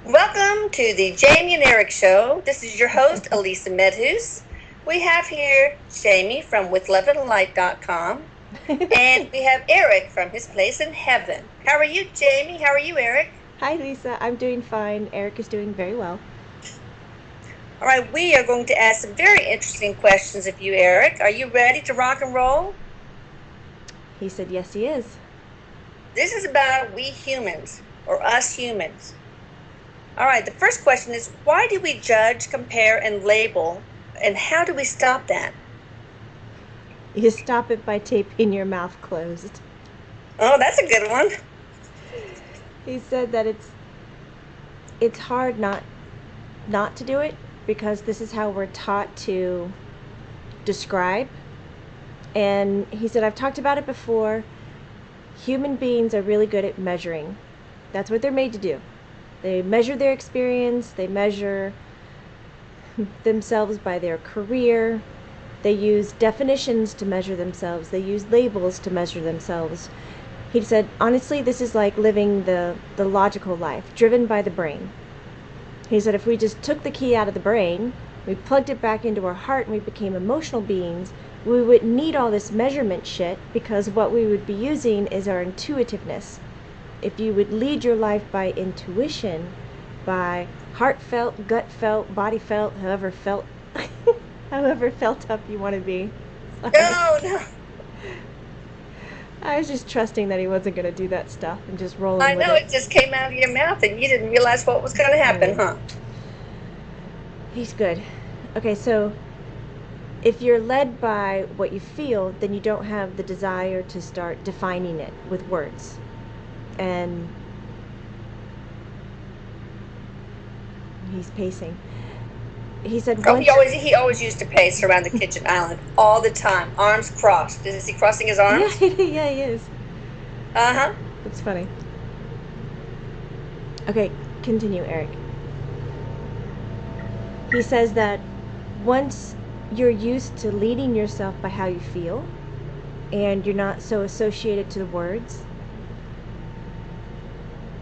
Welcome to the Jamie and Erik Show. This is your host, Elisa Medhus. We have here Jamie from withloveandlight.com, and we have Erik from his place in heaven. How are you, Jamie? How are you, Erik? Hi, Lisa. I'm doing fine. Erik is doing very well. All right, we are going to ask some very interesting questions of you, Erik. Are you ready to rock and roll? He said, yes, he is. This is about we humans, or us humans. All right, the first question is why do we judge, compare, and label, and how do we stop that? You stop it by taping your mouth closed. Oh, that's a good one. He said that it's hard not to do it because this is how we're taught to describe. And he said, I've talked about it before. Human beings are really good at measuring. That's what they're made to do. They measure their experience, they measure themselves by their career, they use definitions to measure themselves, they use labels to measure themselves. He said, honestly, this is like living the logical life, driven by the brain. He said, if we just took the key out of the brain, we plugged it back into our heart, and we became emotional beings, we wouldn't need all this measurement shit because what we would be using is our intuitiveness. If you would lead your life by intuition, by heartfelt, gut felt, body felt, however felt, however felt up you want to be. Sorry. No, no. I was just trusting that he wasn't going to do that stuff and just rolling I with know it. it just came out of your mouth and you didn't realize what was going to happen, huh? He's good. Okay, so if you're led by what you feel, then you don't have the desire to start defining it with words. And he's pacing. He said Oh, once. he always used to pace around the kitchen island all the time, arms crossed. Is he crossing his Yeah, arms? yeah, he is. Uh-huh. That's funny. Okay, continue, Erik. He says that once you're used to leading yourself by how you feel, and you're not so associated to the words,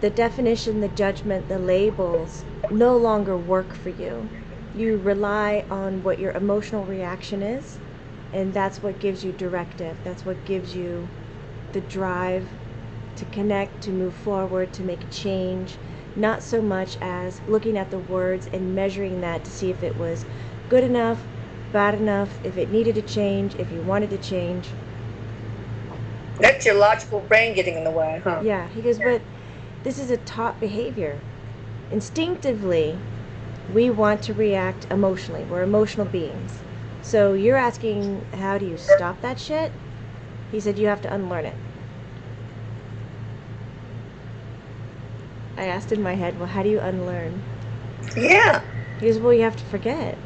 the definition, the judgment, the labels no longer work for you. You rely on what your emotional reaction is, and that's what gives you directive. That's what gives you the drive to connect, to move forward, to make a change. Not so much as looking at the words and measuring that to see if it was good enough, bad enough, if it needed to change, if you wanted to change. That's your logical brain getting in the way, huh? Yeah, he goes, but this is a taught behavior. Instinctively, we want to react emotionally. We're emotional beings. So you're asking, how do you stop that shit? He said, you have to unlearn it. I asked in my head, well, how do you unlearn? Yeah. He goes, well, you have to forget.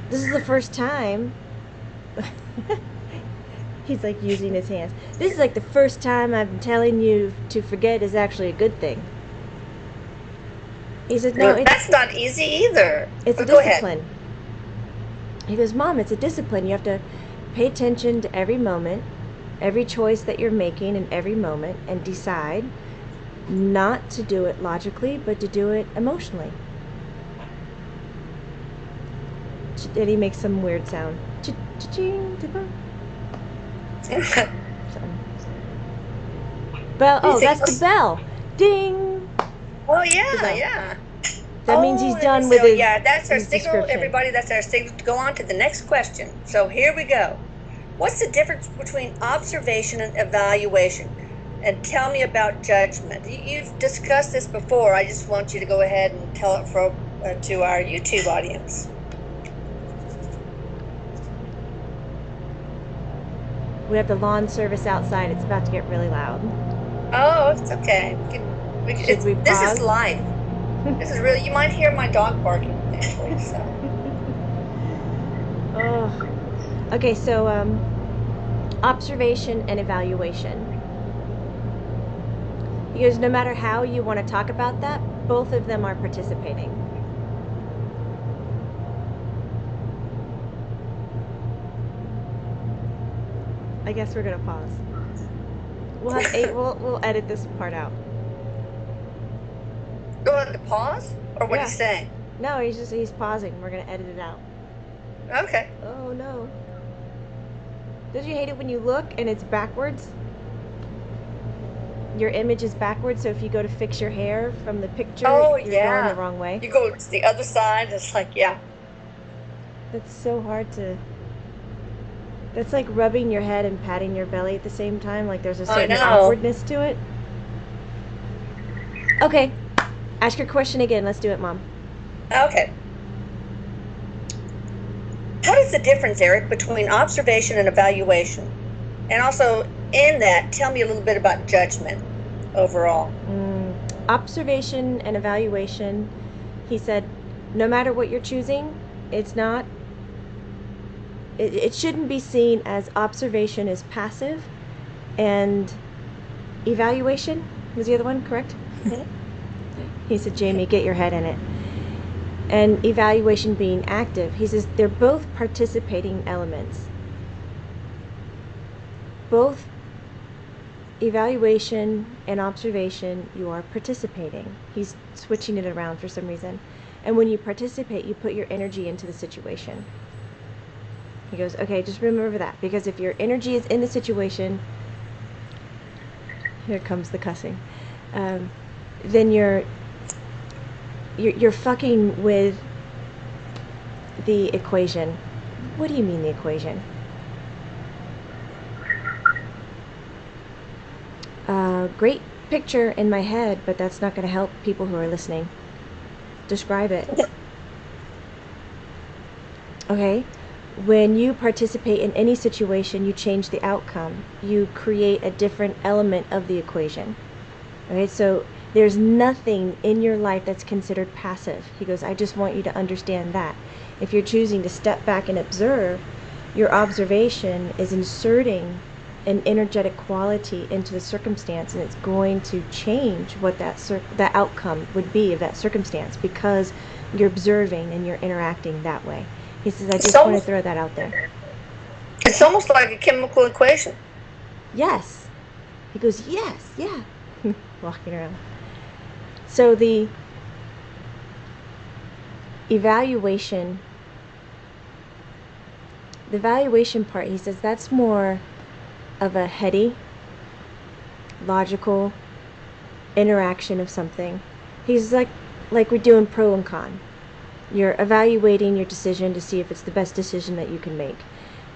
This is the first time. He's like using his hands. This is like the first time I've been telling you to forget is actually a good thing. He said, no, No, that's not easy either. it's a But go ahead. discipline. He goes, Mom, it's a discipline. You have to pay attention to every moment, every choice that you're making in every moment, and decide not to do it logically, but to do it emotionally. And he makes some weird sound. Cha-ching, bell. Oh, that's the bell. Ding. Oh, The yeah, bell. yeah. That means he's Let me done see. with Oh, yeah, that's our his signal, description. everybody. That's our signal to go on to the next question. So here we go. What's the difference between observation and evaluation? And tell me about judgment. You've discussed this before. I just want you to go ahead and tell it to our YouTube audience. We have the lawn service outside. It's about to get really loud. Oh, it's okay. Should we This is pause? life. This is really. You might hear my dog barking eventually. So Oh. Okay, so observation and evaluation. Because no matter how you want to talk about that, both of them are participating. I guess we're gonna pause. We'll have eight. We'll edit this part out. go him to pause? Or what Yeah. he's saying? No, he's pausing. We're going to edit it out. Okay. Oh, no. Don't you hate it when you look and it's backwards? Your image is backwards, so if you go to fix your hair from the picture, Oh, you're going the yeah. wrong way. You go to the other side, it's like, yeah. That's so hard to... That's like rubbing your head and patting your belly at the same time. Like there's a I certain know. awkwardness to it. Okay. Ask your question again. Let's do it, Mom. Okay. What is the difference, Erik, between observation and evaluation? And also, in that, tell me a little bit about judgment overall. Observation and evaluation, he said, no matter what you're choosing, it shouldn't be seen as observation is passive and evaluation was the other one, correct? Mm-hmm. He said, Jamie, get your head in it. And evaluation being active. He says they're both participating elements. Both evaluation and observation, you are participating. He's switching it around for some reason. And when you participate, you put your energy into the situation. He goes, okay, just remember that. Because if your energy is in the situation, here comes the cussing, then you're fucking with the equation. What do you mean the equation? Great picture in my head, but that's not going to help people who are listening. Describe it. Okay? When you participate in any situation, you change the outcome. You create a different element of the equation. Okay? So there's nothing in your life that's considered passive. He goes, I just want you to understand that. If you're choosing to step back and observe, your observation is inserting an energetic quality into the circumstance, and it's going to change what that outcome would be of that circumstance because you're observing and you're interacting that way. He says, I just want to throw that out there. It's almost like a chemical equation. Yes. He goes, yes, yeah. Walking around. So the evaluation part, he says, that's more of a heady, logical interaction of something. He's like we're doing pro and con. You're evaluating your decision to see if it's the best decision that you can make.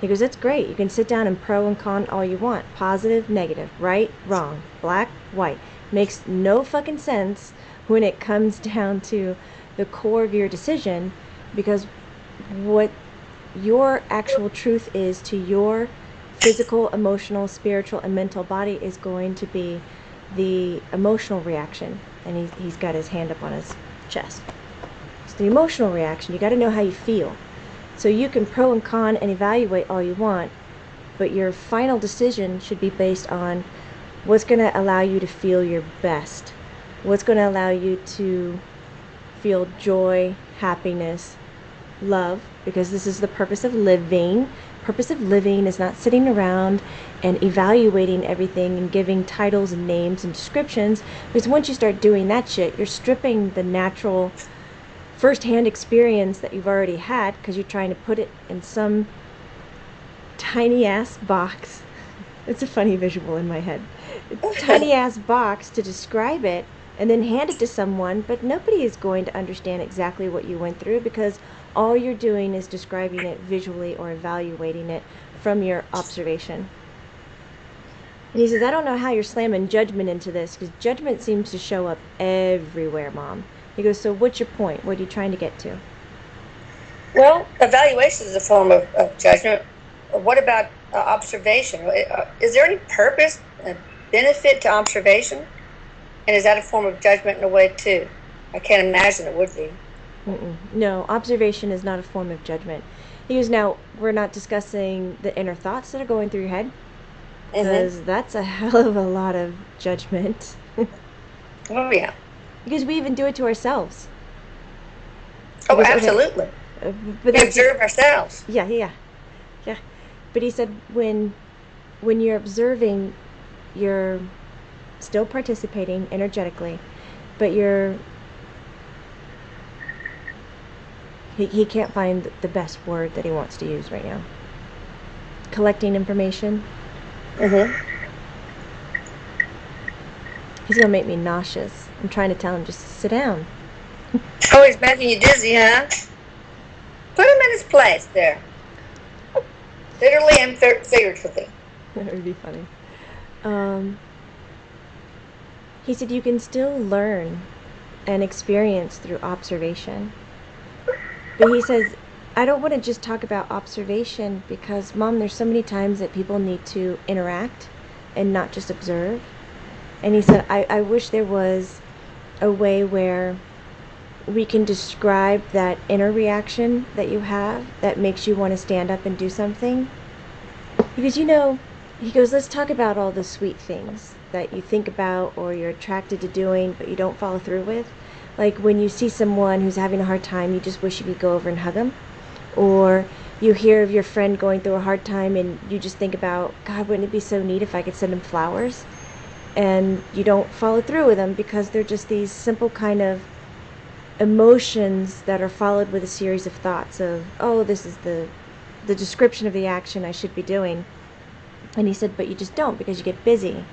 He goes, that's great. You can sit down and pro and con all you want. Positive, negative, right, wrong, black, white. Makes no fucking sense when it comes down to the core of your decision, because what your actual truth is to your physical, emotional, spiritual, and mental body is going to be the emotional reaction. And he's got his hand up on his chest. It's the emotional reaction. You got to know how you feel. So you can pro and con and evaluate all you want, but your final decision should be based on what's going to allow you to feel your best. What's going to allow you to feel joy, happiness, love, because this is the purpose of living. Purpose of living is not sitting around and evaluating everything and giving titles and names and descriptions, because once you start doing that shit, you're stripping the natural first-hand experience that you've already had, because you're trying to put it in some tiny ass box. It's a funny visual in my head. Tiny ass box to describe it and then hand it to someone, but nobody is going to understand exactly what you went through, because all you're doing is describing it visually or evaluating it from your observation. And he says, I don't know how you're slamming judgment into this, because judgment seems to show up everywhere, Mom. He goes, so what's your point? What are you trying to get to? Well, evaluation is a form of judgment. What about observation? Is there any purpose, benefit to observation? And is that a form of judgment in a way too? I can't imagine it would be. No, observation is not a form of judgment. He goes, now, we're not discussing the inner thoughts that are going through your head, because that's a hell of a lot of judgment. Oh, yeah. Because we even do it to ourselves. Oh, goes, absolutely. Okay, but we observe ourselves. Yeah. But he said, when you're observing, you're still participating energetically, but you're He can't find the best word that he wants to use right now. Collecting information. Mm-hmm. He's gonna make me nauseous. I'm trying to tell him just sit down. Oh, he's making you dizzy, huh? Put him in his place there. Literally and figuratively. That would be funny. He said you can still learn and experience through observation. But he says, I don't want to just talk about observation because, Mom, there's so many times that people need to interact and not just observe. And he said, I wish there was a way where we can describe that inner reaction that you have that makes you want to stand up and do something. Because, he goes, let's talk about all the sweet things that you think about or you're attracted to doing but you don't follow through with. Like when you see someone who's having a hard time, you just wish you could go over and hug them. Or you hear of your friend going through a hard time and you just think about, God, wouldn't it be so neat if I could send him flowers? And you don't follow through with them because they're just these simple kind of emotions that are followed with a series of thoughts of, oh, this is the description of the action I should be doing. And he said, but you just don't because you get busy.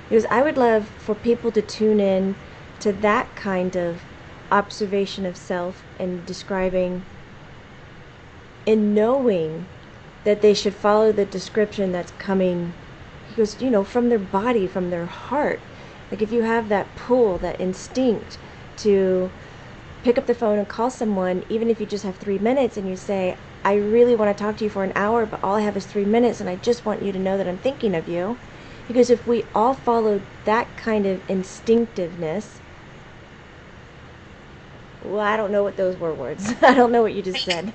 He goes, I would love for people to tune in to that kind of observation of self and describing and knowing that they should follow the description that's coming, he goes, from their body, from their heart. Like if you have that pull, that instinct to pick up the phone and call someone, even if you just have 3 minutes and you say, I really want to talk to you for an hour, but all I have is 3 minutes and I just want you to know that I'm thinking of you. Because if we all followed that kind of instinctiveness, well, I don't know what those were words. I don't know what you just said.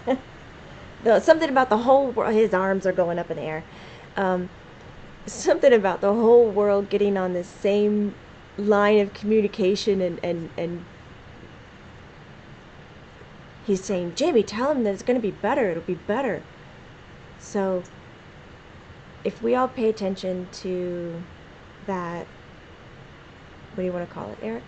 Something about the whole world, his arms are going up in the air. Something about the whole world getting on the same line of communication and he's saying, Jamie, tell him that it's going to be better. It'll be better. So if we all pay attention to that, what do you want to call it, Eric?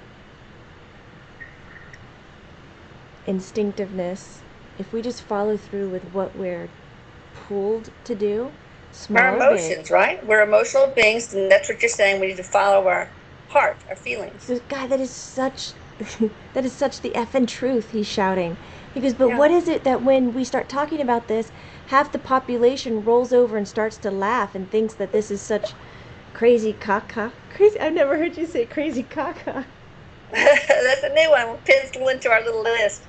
Instinctiveness. If we just follow through with what we're pulled to do, small Our or big. emotions, right? We're emotional beings, and that's what you're saying. We need to follow our heart, our feelings. He goes, God, that is such that is such the effing truth, he's shouting. He goes, but Yeah. what is it that when we start talking about this, half the population rolls over and starts to laugh and thinks that this is such crazy caca? Crazy, I've never heard you say crazy caca. That's a new one. We'll pencil into our little list,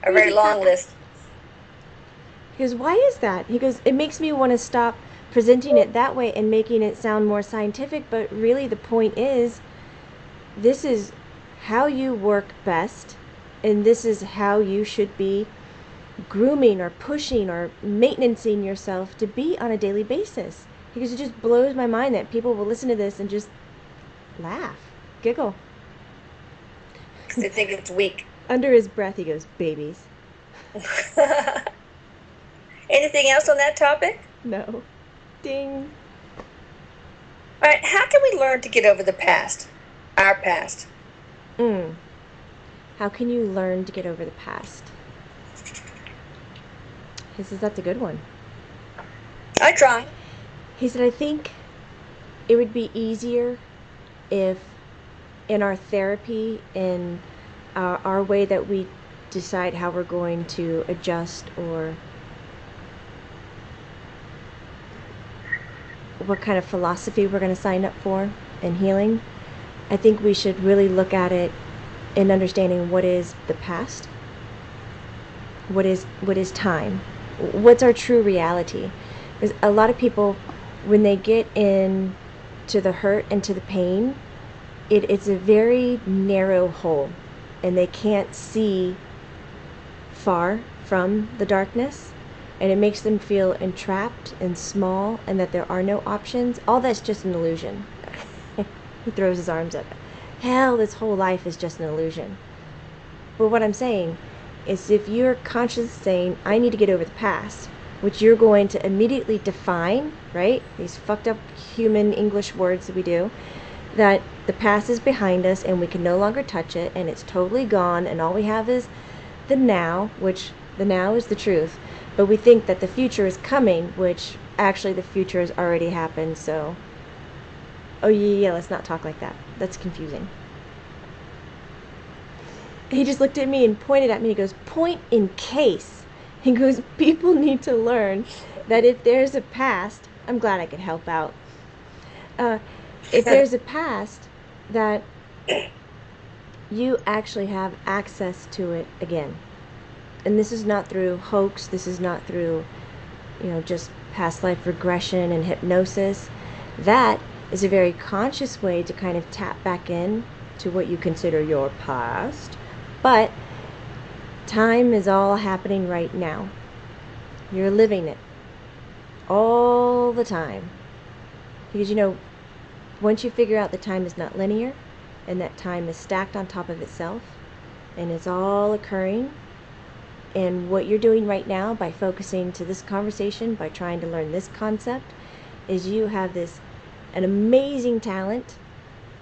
our very long list. He goes, why is that? He goes, it makes me want to stop presenting it that way and making it sound more scientific, but really the point is, this is how you work best, and this is how you should be grooming or pushing or maintaining yourself to be on a daily basis. Because it just blows my mind that people will listen to this and just laugh, giggle. They think it's weak. Under his breath, he goes, babies. Anything else on that topic? No. Ding. All right, how can we learn to get over the past, our past? How can you learn to get over the past? He says, that's a good one. I try. He said, I think it would be easier if in our therapy, in our way that we decide how we're going to adjust or what kind of philosophy we're going to sign up for in healing, I think we should really look at it in understanding what is the past, what is time, what's our true reality. Because a lot of people, when they get in to the hurt and to the pain, it's a very narrow hole, and they can't see far from the darkness, and it makes them feel entrapped and small and that there are no options. All that's just an illusion. He throws his arms up. Hell, this whole life is just an illusion. But what I'm saying is, if you're conscious saying, I need to get over the past, which you're going to immediately define, right? These fucked up human English words that we do, that the past is behind us and we can no longer touch it and it's totally gone and all we have is the now, which The now is the truth. But we think that the future is coming, which actually the future has already happened, so... Oh, yeah, let's not talk like that. That's confusing. He just looked at me and pointed at me. He goes, point in case. He goes, people need to learn that if there's a past... I'm glad I could help out. If there's a past, that you actually have access to it again. And this is not through hoax. This is not through, just past life regression and hypnosis. That is a very conscious way to kind of tap back in to what you consider your past. But time is all happening right now. You're living it all the time. Because, once you figure out that time is not linear and that time is stacked on top of itself and it's all occurring, and what you're doing right now by focusing to this conversation, by trying to learn this concept, is you have an amazing talent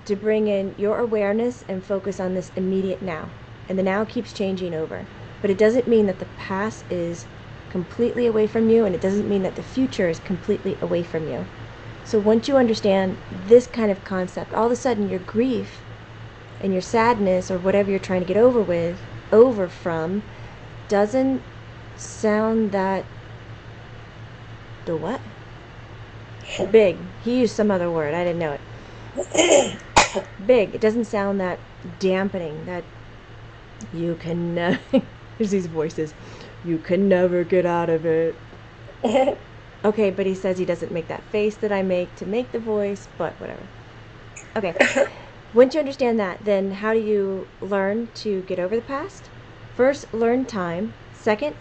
to bring in your awareness and focus on this immediate now. And the now keeps changing over. But it doesn't mean that the past is completely away from you, and it doesn't mean that the future is completely away from you. So once you understand this kind of concept, all of a sudden your grief and your sadness, or whatever you're trying to get over from, doesn't sound that... The what? Big. He used some other word. I didn't know it. Big. It doesn't sound that dampening, that you can never... There's these voices. You can never get out of it. Okay, but he says he doesn't make that face that I make to make the voice, but whatever. Okay. Once you understand that, then how do you learn to get over the past? First, learn time. Second,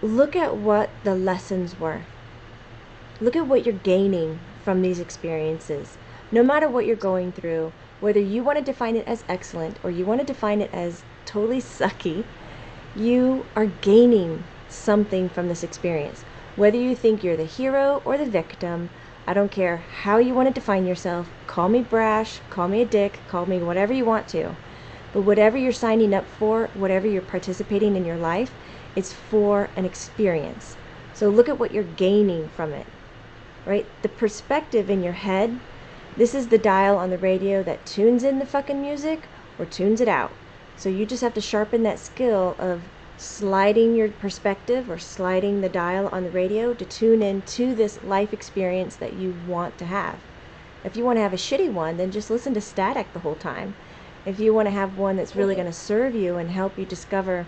look at what the lessons were. Look at what you're gaining from these experiences. No matter what you're going through, whether you want to define it as excellent or you want to define it as totally sucky, you are gaining something from this experience. Whether you think you're the hero or the victim, I don't care how you want to define yourself. Call me brash, call me a dick, call me whatever you want to. But whatever you're signing up for, whatever you're participating in your life, it's for an experience. So look at what you're gaining from it, right? The perspective in your head, this is the dial on the radio that tunes in the fucking music or tunes it out. So you just have to sharpen that skill of sliding your perspective or sliding the dial on the radio to tune in to this life experience that you want to have. If you want to have a shitty one, then just listen to static the whole time. If you want to have one that's really going to serve you and help you discover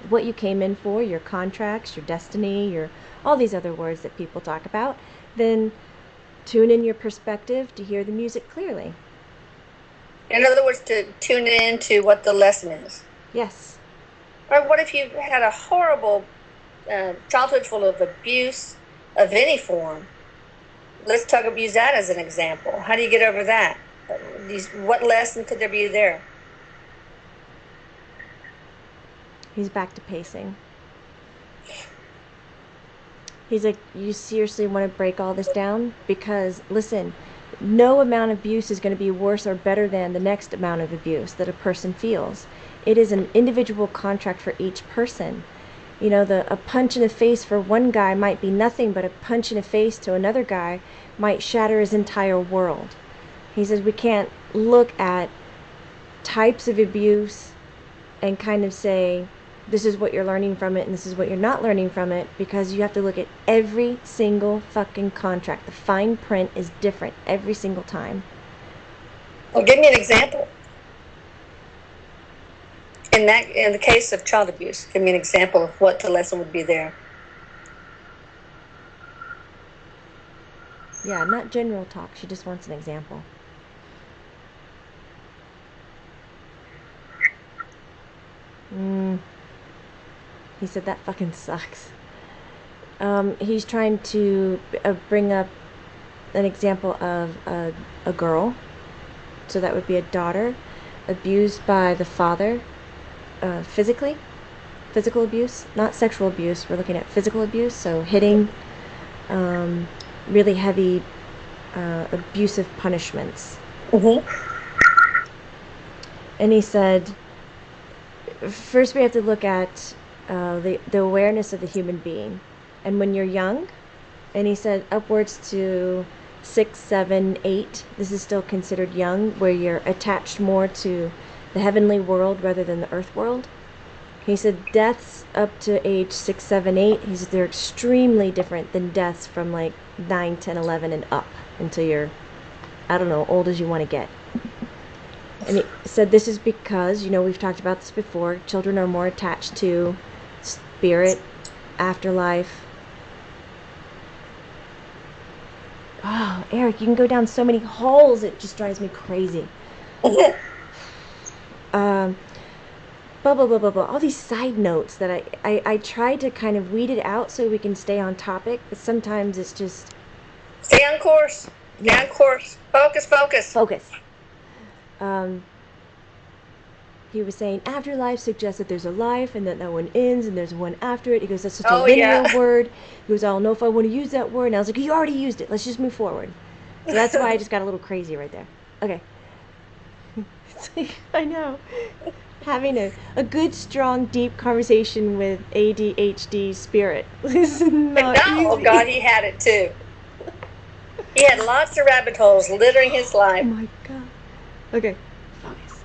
what you came in for, your contracts, your destiny, all these other words that people talk about, then tune in your perspective to hear the music clearly. In other words, to tune in to what the lesson is. Yes. Or what if you had a horrible childhood full of abuse of any form? Let's use that as an example. How do you get over that? What lesson could there be there? He's back to pacing. He's like, you seriously want to break all this down? Because, listen, no amount of abuse is going to be worse or better than the next amount of abuse that a person feels. It is an individual contract for each person. A punch in the face for one guy might be nothing, but a punch in the face to another guy might shatter his entire world. He says we can't look at types of abuse and kind of say, this is what you're learning from it and this is what you're not learning from it, because you have to look at every single fucking contract. The fine print is different every single time. Well, give me an example. In the case of child abuse, give me an example of what the lesson would be there. Yeah, not general talk. She just wants an example. He said that fucking sucks. He's trying to bring up an example of a girl. So that would be a daughter abused by the father physical abuse, not sexual abuse. We're looking at physical abuse, so hitting, really heavy abusive punishments. Mm-hmm. And he said first we have to look at the awareness of the human being. And when you're young, and he said upwards to 6, 7, 8, this is still considered young, where you're attached more to the heavenly world rather than the earth world. He said deaths up to age 6, 7, 8, he said they're extremely different than deaths from like 9, 10, 11 and up until you're, I don't know, old as you want to get. And he said this is because, we've talked about this before, children are more attached to spirit, afterlife. Oh, Erik, you can go down so many holes, it just drives me crazy. Blah, blah, blah, blah, blah. All these side notes that I try to kind of weed it out so we can stay on topic, but sometimes it's just... Stay on course. Stay on course. Focus, focus. Focus. He was saying afterlife suggests that there's a life and that one ends and there's one after it. He goes, that's such a linear word. He goes, I don't know if I want to use that word. And I was like, you already used it. Let's just move forward. So that's why I just got a little crazy right there. Okay. It's like, I know. Having a good, strong, deep conversation with ADHD spirit is not easy. Oh, God, he had it too. He had lots of rabbit holes littering his life. Oh, my God. Okay. Focus.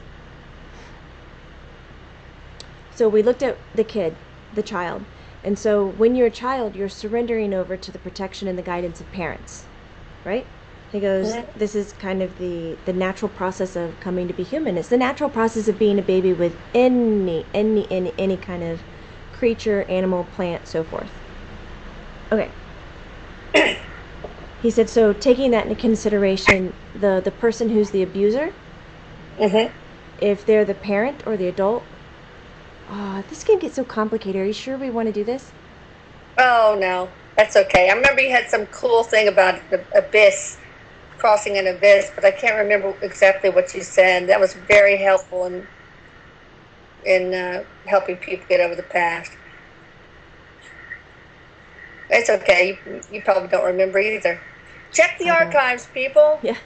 So we looked at the kid, the child. And so when you're a child, you're surrendering over to the protection and the guidance of parents, right? He goes, this is kind of the natural process of coming to be human. It's the natural process of being a baby with any kind of creature, animal, plant, so forth. Okay. He said, so taking that into consideration, the person who's the abuser, if they're the parent or the adult, this can get so complicated. Are you sure we want to do this? Oh, no. That's okay. I remember you had some cool thing about the abyss, crossing an abyss, but I can't remember exactly what you said. That was very helpful in helping people get over the past. It's okay. You probably don't remember either. Check the archives, people. Yeah.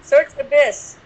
Search the abyss.